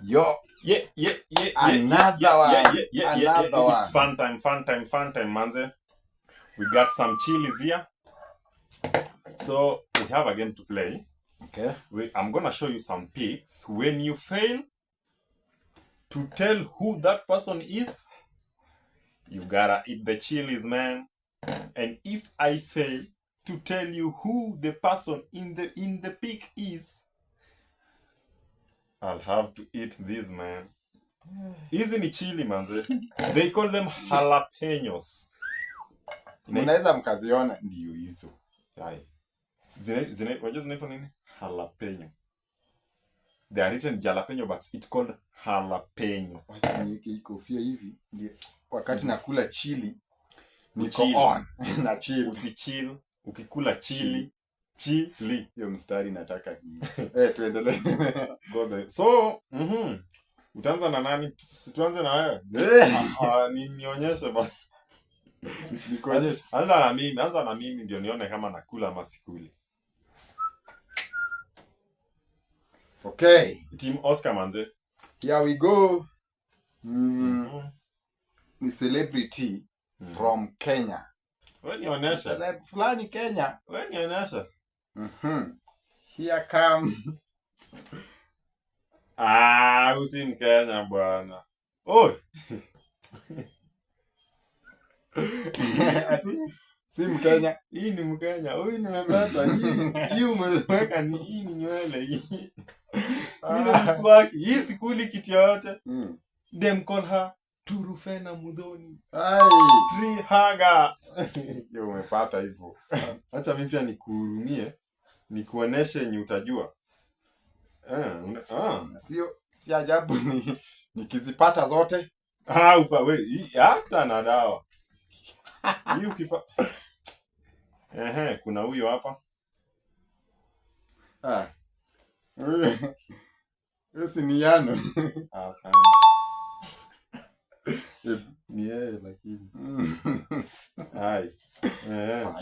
Yo. Another one. It's fun time, manze. We got some chilies here. So we have a game to play. Okay. I'm gonna show you some pics. When you fail to tell who that person is, you gotta eat the chilies, man. And if I fail to tell you who the person in the pic is, I'll have to eat this, man. Hizi ni chili, manze. They call them jalapenos. Unaweza mkaziona ndio hizo. Hai. Unajua zinaitwa nini? Jalapeno. They are written jalapeno but it's called jalapeno. Wacha niweke hii kofia hivi ndio wakati nakula chili niko on na chili. Usichill ukikula chili. Chili. Hiyo mstari nataka hii. Tuendelee. So, utaanza na nani? Tuanze na wewe. Nionyeshe basi. Nikuonyeshe. Anza na mimi ndio nione kama nakula ama sikuli. Okay. Team Oscar, manze. Here we go. Ni celebrity from Kenya. Wewe nionyeshe. Celeb fulani Kenya. Wewe nionyeshe. Here come. Usi Mkenya bwana. Oh. Ati si Mkenya. Hii ni Mkenya. Huyu nimepata hii umeweka ni hii ni nywele hii. Hii ni mswaki. Hii sikuli kitu yote. Them call her Turufena Mudhoni. Tree hugger. Yo umepata hivyo. Acha mimi pia nikuhurumie. Nikuoneshe yenye utajua. Si ajabu nikizipata zote. Hata na dawa. Hii ukipa. Kuna huyo hapa. Esi ni Yano. Ni yeye lakini. Hai.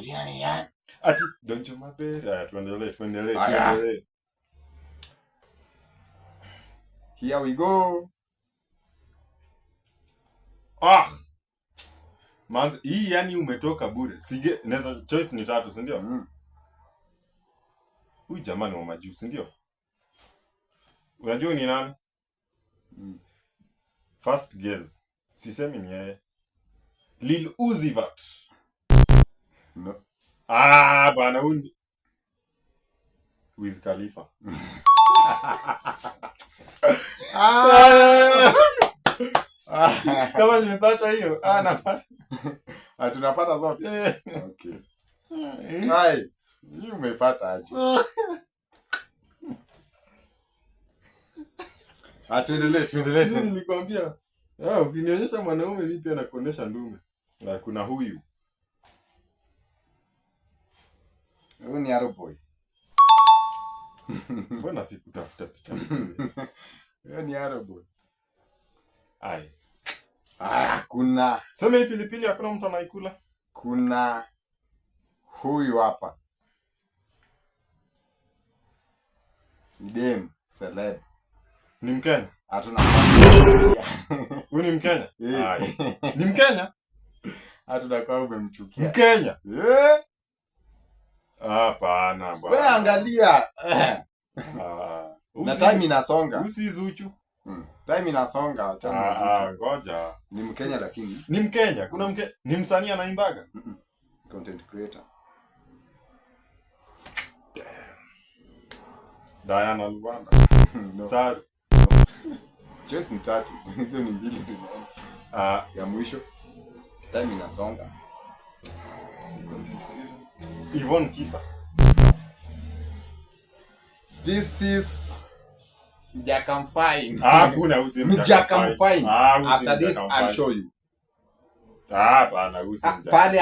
Ni Yano. Ati donjo mapera. Tuendelee. Here we go. Manze, hii yani umetoka bure. Sige, naweza choice ni tatu, si ndio? Huyu jamani wa majuu, si ndio? Unajua ni nani? First guess. Sisemi ni yeye. Lil Uzi Vert. No. Bana huyu. Wiz Khalifa. Kama nimepata hiyo, napata. Tunapata zote. Okay. Hai, hii umepata aje? Tuendelee. Nilikwambia. Ukinionyesha mwanaume mimi pia nakuonyesha ndume. Kuna huyu. Huyu ni Aroboy. Mbona sikutafuta picha? Huyu ni Aroboy. Kuna. Sema hii pilipili hakuna mtu anaikula. Kuna huyu hapa. Dem celeb. Ni Mkenya? Hatuna. Huyu ni Mkenya? Ni Mkenya? Hatuna kwa umemchukia. Mkenya? Hapana bwana. Wewe angalia. Na time inasonga. Usi Zuchu. Time inasonga. Ngoja. Ni Mkenya lakini. Ni Mkenya. Kuna ni msanii anaimbaga? Content creator. Diana Luvanda. No. Saru. Choice ni tatu. Hizo ni mbili zinaenda. Ya mwisho. Time inasonga. Yvonne Kisa. This is Jakamfine. Kuna usi Jakamfine. After this I'll show you. Bana usi pale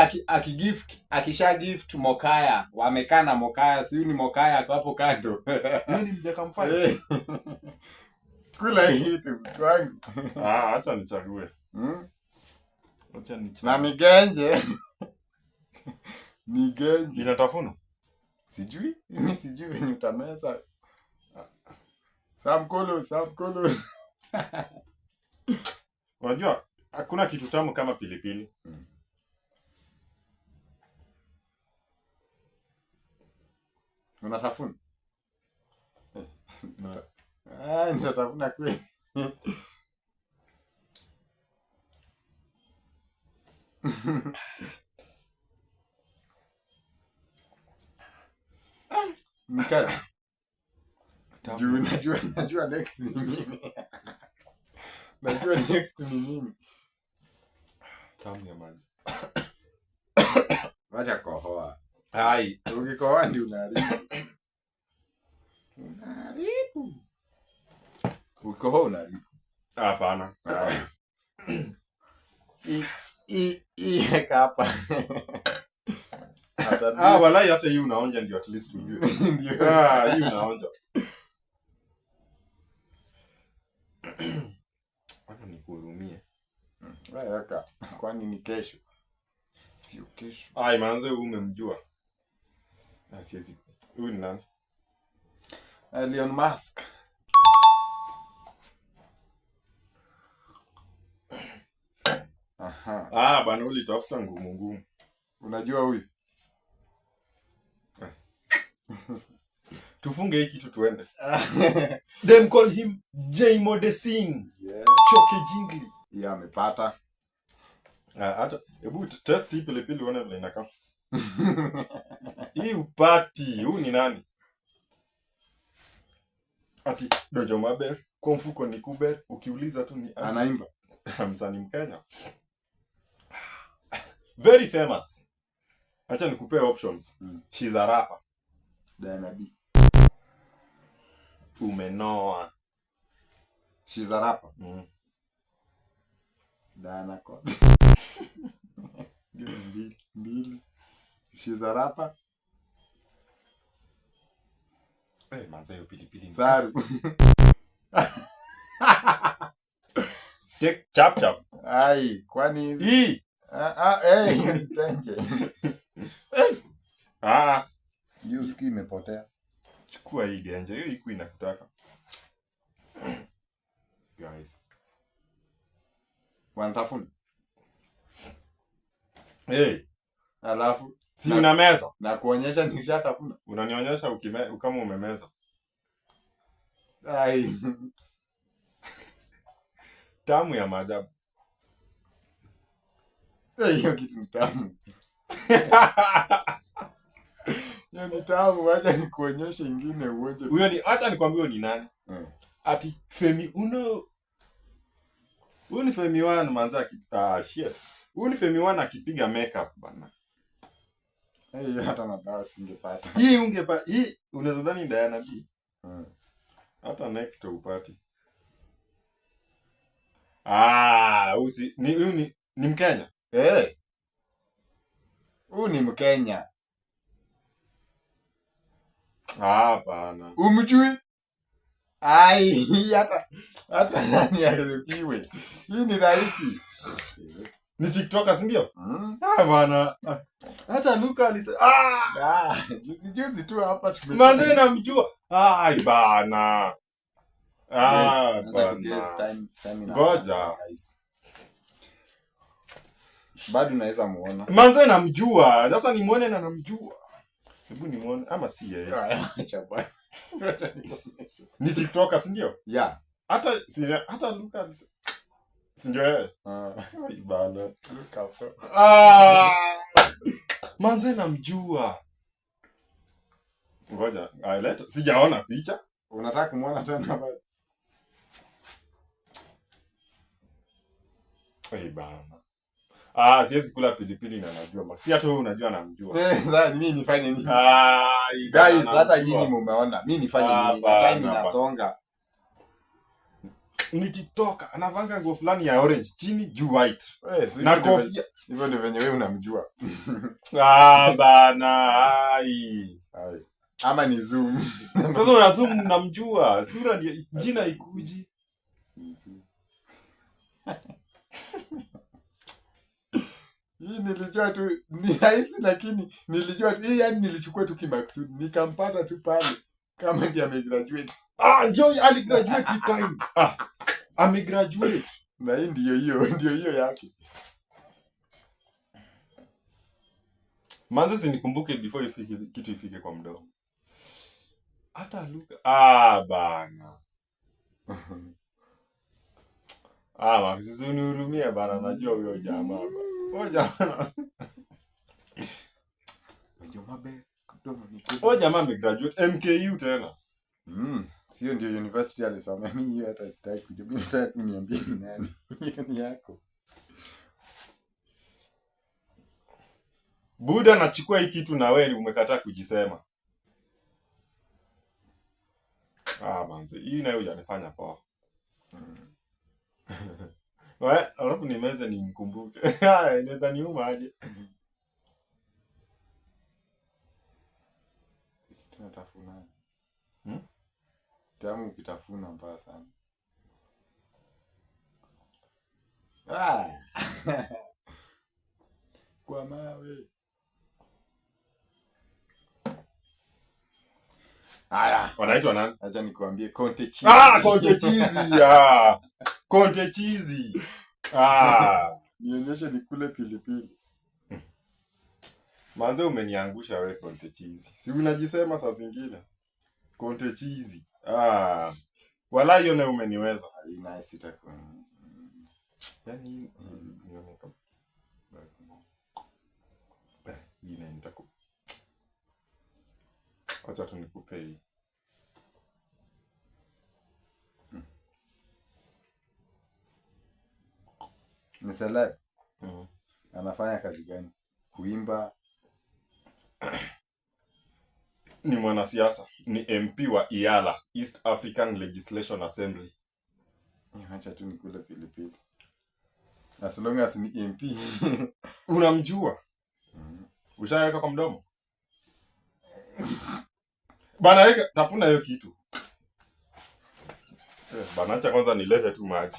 akisha gift Mokaya. Wamekaa na Mokaya, si ni Mokaya ako hapo kando. Nini Jakamfine? Kula hii tu wangu. Acha nichague. Acha nichague. Na nigenje. Inatafuna? Sijui. Mimi sijui venye utameza. Samkolo. Unajua hakuna kitu tamu kama pilipili. Unatafuna? Nitatafuna kweli. Nikali. Juu najua next ni mimi. Najua next ni mimi. Tamu ya maji. Wacha kohoa. Hai, Ukikohoa ndio unaharibu. Unaharibu. Ukikohoa unaharibu. hapana. Hapa. Walai hata hii unaonja ndio at least ujue. Ndio. Hii unaonja. Wana nikuhurumie. Weka. Kwani ni kesho? Sio kesho. Manze umemjua. Siwezi. Huyu ni nani? Elon Musk. Aha. Bana ulitafuta ngumu. Unajua huyu? Tufunge hiki kitu tuende. Them call him J Modesine. Yes. Choke jingli. Yeah, amepata. Hata hebu test hii pilipili uone vile inakaa. Hii upati, huu ni nani? Ati Dojo Maber, kwa mfuko ni Kuber, ukiuliza tu ni anaimba. Msanii Mkenya. Very famous. Acha nikupe options. She's a rapper. Diana B. Umenoa. She's a rapper. Diana Code. Mbili. She's a rapper. Manza hiyo pilipili. Saru. Take chap. Ai, kwani hii? Tenge. Yuski imepotea. Chukua hii genje, hiyo iko inakutaka. Guys. Wanatafuna. Alafu si una meza na kuonyesha nishatafuna. Unanionyesha kama umemeza. Ai. Tamu ya maajabu. Hiyo kitu ni tamu. Hiyo ni tamu, acha nikuonyeshe ingine uone. Huyo ni acha nikwambie ni nani? Ati Femi Uno. Huyu ni Femi One manza shit. Huyu ni Femi One akipiga makeup bana. Hata na dawa singepata. Hii unaweza dhani Diana B. Hata next upati. Huyu ni Mkenya. Huyu ni Mkenya. Hapana. Umjui? Hata nani alipiwe. Hii ni rahisi. Ni TikToker si ndio? Bana. Hata Luka alisema juzi tu hapa Manze namjua. Bana. Ngoja. Bado naweza muona. Manze namjua. Sasa nimuone na namjua. Hebu nimuone ama si yeye. Acha bwana. Ni TikToker si ndio? Yeah. Hata Luka alisema. Si ndio yeye? Bana. Luka. Manze namjua. Ngoja, sijaona picha. Unataka kumuona tena bado? Bana. Siwezi kula pilipili na najua. Si hata wewe unajua namjua. Sasa mimi nifanye nini? Guys, hata nyinyi mumeona. Mimi nifanye nini? Time inasonga. Ni TikToker, anavanga nguo fulani ya orange, chini juu white. Na kofia. Hivyo ndio venye wewe unamjua. Bana. Ama ni zoom. Sasa una zoom namjua. Sura ndio jina ikuji. Hii nilijua tu ni rahisi, lakini nilijua hii, yani nilichukua tu kimaksudi, nikampata tu pale kama ndiye amegraduate. Ndio aligraduate time. Amegraduate. Na hii ndio hiyo yake. Manze sinikumbuke before kitu ifike kwa mdomo. Hata Luka. Bana. Sisi unihurumie bana, najua huyo jamaa. Huyo jamaa. Huyo jamaa amegraduate MKU tena. Sio ndio university alisoma. Mimi hiyo hata sitaki kujua. Mimi nataka niambie ni nani. Hiyo ni yako. Buda nachukua hii kitu na wewe umekataa kujisema. Manze, hii nayo hujanifanya poa. Alafu nimeze nimkumbuke. Inaweza niuma aje. Tunatafuna. Tamu ukitafuna mbaya sana. Kwa mawe. Haya, wanaitwa nani? Acha nikwambie Conte Cheese. Conte Cheese. Conte Cheese. Nionyeshe nikule pilipili. Manze umeniangusha wewe Conte Cheese. Si unajisema saa zingine. Conte Cheese. Wala hiyo na umeniweza. Ina sitakuwa. Yaani nione kama hii nitaku. Acha tu nikupe hii. Ni celeb. Anafanya kazi gani? Kuimba. Ni mwanasiasa. Ni MP wa IALA, East African Legislation Assembly. Acha tu nikule pilipili. As long as ni MP. Unamjua? Ushaweka kwa mdomo? Bana weka tafuna hiyo kitu. Bana acha kwanza nilete tu maji.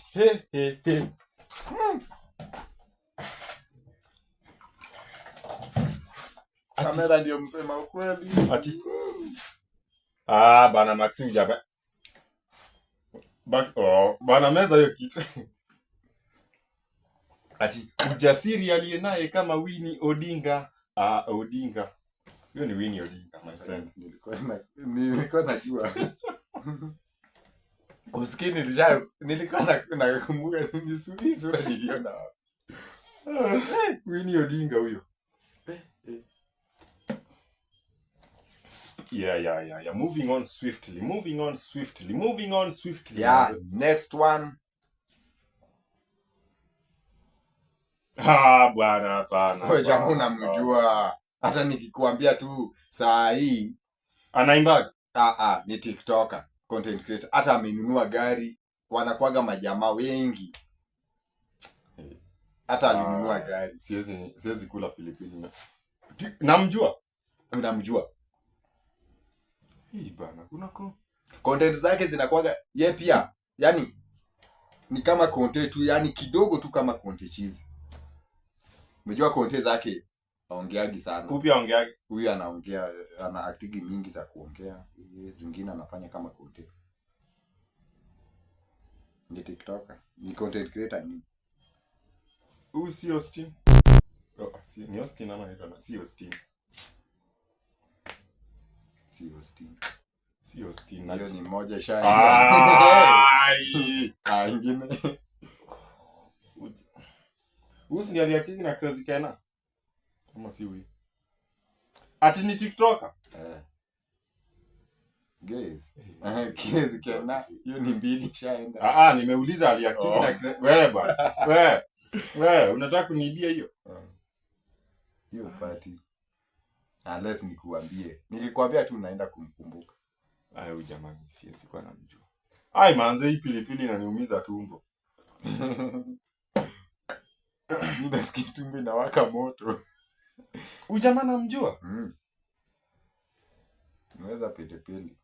Kamera ndio msema ukweli. Ati. Bana Maxim jabe. Bana meza hiyo kitu. Ati ujasiri aliye naye kama Winnie Odinga. Odinga. Hiyo ni Winnie Odinga, my friend. Nilikuwa najua. Usikini nilikuwa nakumbuka ni sura niliona. Winnie Odinga huyo. Yeah. Moving on swiftly. Yeah, next one. Bwana hapana. Wewe jamaa unamjua. Hata nikikuambia tu saa hii anaimbaga. Ni TikToker, content creator. Hata amenunua gari, wanakuaga majamaa wengi. Hata alinunua gari. Siwezi kula pilipili. Namjua. Unamjua? Bana, unako. Content zake zinakuaga yeye pia. Yaani ni kama content tu, yani kidogo tu kama Conte Cheese. Umejua content zake aongeagi sana. Upi aongeagi? Huyu anaongea, ana actigi mingi za kuongea. Zingine anafanya kama content. Ni TikToker, ni content creator ni. Si Austin. Ni Austin ama ni si Austin. Si Austin. Hiyo ni moja shaya. Ingine. Huyu si aliachingi na Crazy Kena. Kama si huyu. Ati ni TikToker. Guys. Crazy Kena. Hiyo ni mbili shaenda. Nimeuliza aliachingi na wewe bwana. Wewe unataka kuniibia hiyo? Hiyo party. Unless nikuambie. Nilikwambia tu naenda kumkumbuka. Huyu jamani siwezi kuwa namjua. Manze hii pilipili inaniumiza tumbo. Ninasikia tumbo inawaka moto. Huyu jamaa namjua? Unaweza pilipili.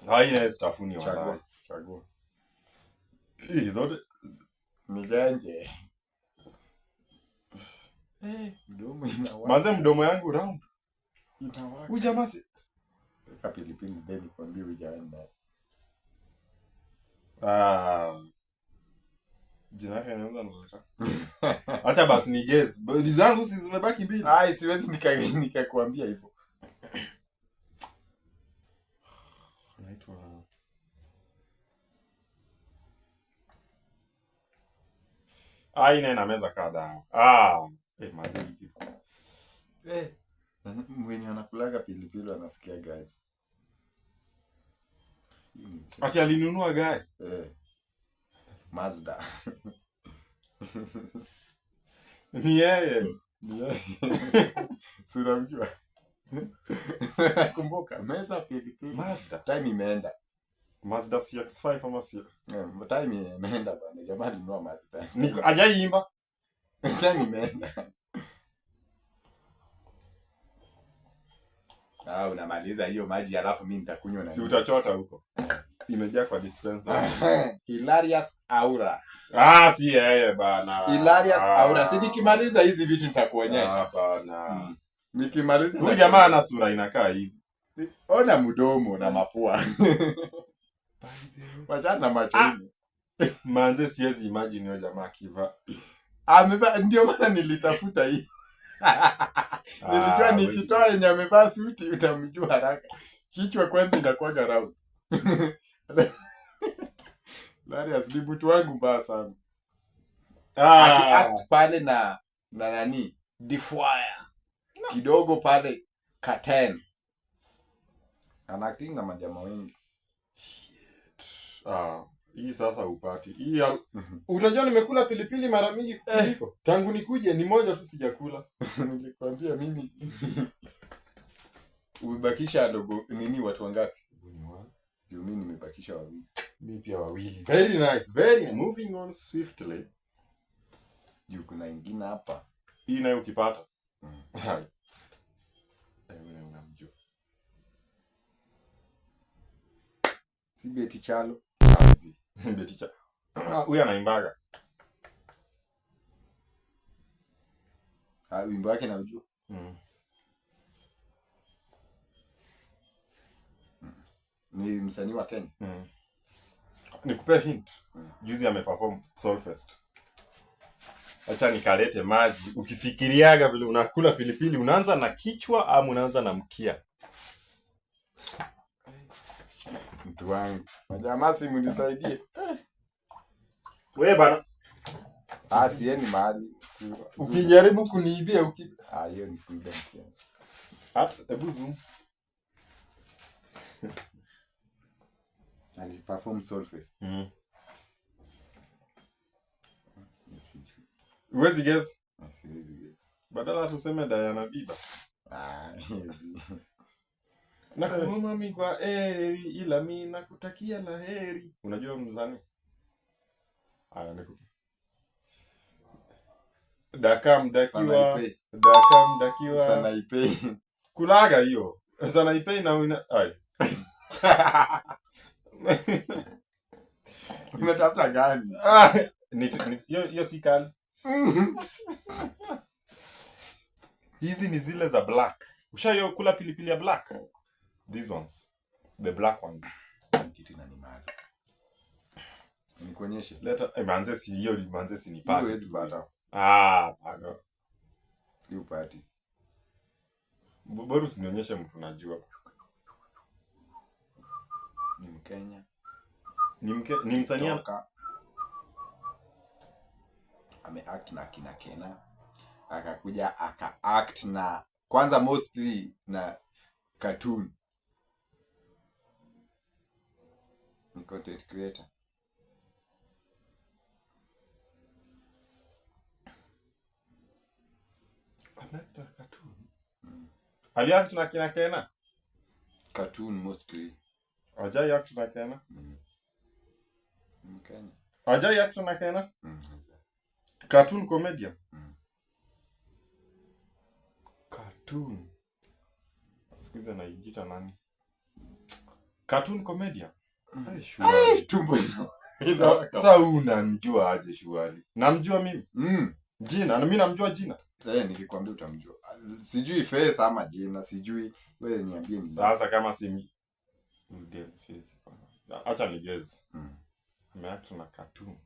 Haina stafuni wala. Chagua. Zote ni ganje. Mdomo inawaka. Manze mdomo yangu round. Inawaka. Huyu jamaa si pilipili then kwambie ujaenda. Jina yake inaanza na letter. Acha basi ni guess. Bodi zangu si zimebaki mbili. Ai, siwezi nikakwambia hivyo. Anaitwa ina meza kadhaa. Maziki. Mwenye anakulaga pilipili anasikia gari. Ati alinunua gari? Mazda. Ni yeye. Sura mjua. Kumbuka meza pilipili. Mazda. Time imeenda. Mazda CX-5 ama sio? Time imeenda bana. Jamani nunua Mazda. Niko ajaimba. Time imeenda. Unamaliza hiyo maji alafu mimi nitakunywa na. Si utachota huko. Imejaa kwa dispenser. Hilarious Aura. Si yeye bana. Hilarious Aura. Si nikimaliza hizi vitu nitakuonyesha. Bana. Nikimaliza. Huyu jamaa ana sura inakaa hivi. Ona mdomo na mapua. Wachana na macho hivi. Manze siwezi imagine huyo jamaa akivaa. Amevaa ndio maana nilitafuta hii. Nilijua nikitoa yenye amevaa suti utamjua haraka. Kichwa kwanza inakuwa round. Hilarious ni mtu wangu mbaya sana. Akiact pale na nani? Defire. Kidogo pale Katen. Anacting na majamaa wengi. Hii sasa upati. Hii unajua nimekula pilipili mara mingi kuliko. Tangu nikuje ni moja tu sijakula. Nilikwambia mimi. Umebakisha ndogo nini watu wangapi? Mimi nimebakisha wawili. Mimi pia wawili. Very nice. Very moving on swiftly. Kuna ingine hapa. Hii nayo ukipata. Hai. Unamjua. Si Beti Chalo. Beti Chalo. Huyu anaimbaga. Wimbo wake naujua. Ni msanii wa Kenya. Nikupe hint. Juzi ameperform Solfest. Acha nikalete maji. Ukifikiriaga vile unakula pilipili unaanza na kichwa ama unaanza na mkia? Mtu wangu. Majamaa simu nisaidie. Wewe bana. Sieni mahali. Ukijaribu kuniibia hiyo ni kuiba. Hebu zoom. Aliperform Solfest. Huwezi guess? Siwezi guess. Badala tuseme Diana Bieber. Hizi. Nakuomba mimi kwa heri ila mimi nakutakia la heri. Unajua mzani? Niku. Dakamdakiwa. Sanaipei. Kulaga hiyo. Sanaipei na Umetafuta gani? Hiyo si kali. Hizi ni zile za black. Ushayo kula pilipili ya black? These ones. The black ones. Kitu inanimada. Nikuonyeshe. Manze si hiyo manze si nipate. Huwezi pata. Bado. Hiyo party. Bora usinionyeshe mtu najua. Ni Mkenya. Ni msanii ameact na kina Kena. Akakuja aka-act na kwanza mostly na cartoon. Ni content creator. Ameact na cartoon. Aliact na kina Kena? Cartoon mostly. Ajai act na Kena? Mkenya. Ajai act na Kena? Cartoon comedian. Cartoon. Sikiza naijita nani? Cartoon comedian. Tumbo hilo. Sasa unamjua aje Shuali? Namjua mimi? Jina, na mimi namjua jina. Nikikwambia utamjua. Sijui face ama jina, sijui. Wewe niambie ni. Sasa kama si mimi. Acha nigeze. Ameact na cartoon.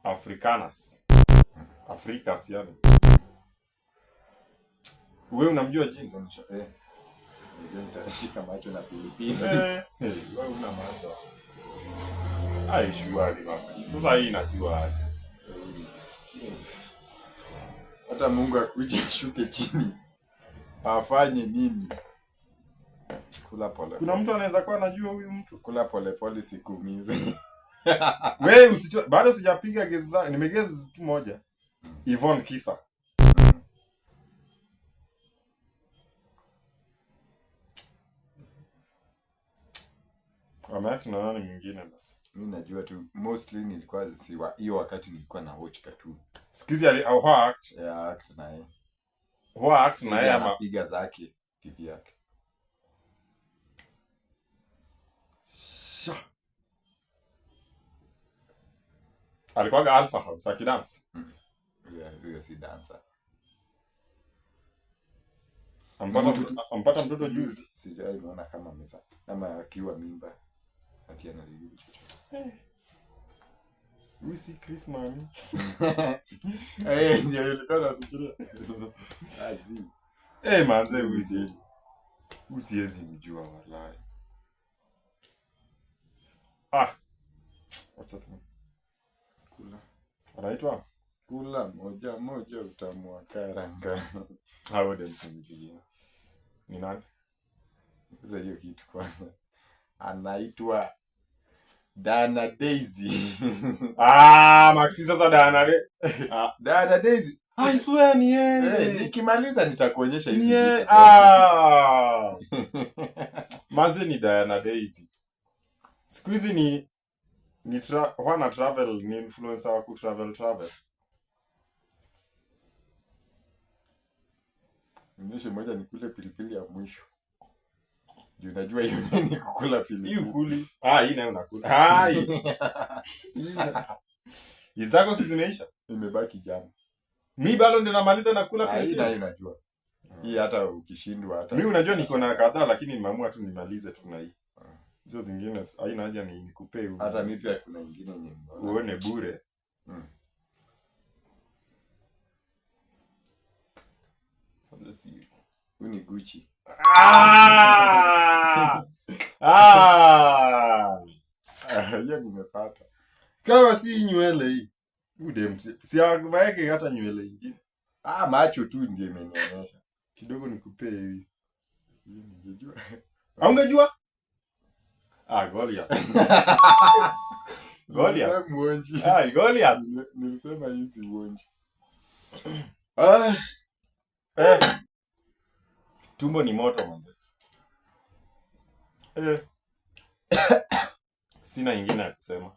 Africanus. Africas yani. Wewe unamjua jina? Ndio nitashika macho na pilipili. Wewe una macho. Ai shughuli Max. Sasa hii najua aje. Hata Mungu akuje ashuke chini. Afanye nini? Kula pole. Kuna mtu anaweza kuwa anajua huyu mtu. Kula pole pole sikuumize. Wewe bado sijapiga gezi zangu. Nimegezi tu moja. Yvonne Kisa. Ameact na nani mwingine basi? Mimi najua tu mostly nilikuwa hiyo wakati nilikuwa na watch cartoon. Siku hizi au act? Yeah, act na yeye. Act na yeye ama piga zake TV yake. Alikuwa Alpha House akidance. Huyo si dancer. Ampata mtoto juzi. Sijai naona kama meza. Kama akiwa mimba. Akiana lili chochote. Huyu si Chris Mani. Ndio nilikuwa nafikiria. Azi. Manze huyu siwezi mjua wallahi. Acha tu. Kula. Anaitwa? Kula moja moja utamu wa karanga. Hao ndio mtumjulia. Ni nani? Sasa hiyo kitu kwanza. Anaitwa Dana Daisy. Maxi sasa Dana Dana Daisy. I swear ni yeye. Nikimaliza nitakuonyesha hizi. Manze ni Dana Daisy. Siku hizi ni wana travel, ni influencer wa travel. Nionyeshe moja nikule pilipili ya mwisho. Juu najua hiyo ni kukula pilipili. Hii ukuli. Hii nayo nakula. Izako si zimeisha? Imebaki jana. Mimi bado ndio namaliza nakula pilipili. Hii nayo najua. Hii hata ukishindwa hata. Mimi unajua niko na kadhaa lakini nimeamua tu nimalize tu na hii. Hizo zingine haina haja nikupe. Hata mimi pia kuna nyingine nyingi. Uone bure. Huu ni Gucci. Hiyo nimepata. Kama si nywele hii. Si waeke hata nywele nyingine. Macho tu ndio imenionyesha. Kidogo nikupe hii. Ningejua. Ungejua? Goliath. Goliath. Muonji. Goliath. Nilisema hii si muonji. Tumbo ni moto manze. Sina ingine ya kusema.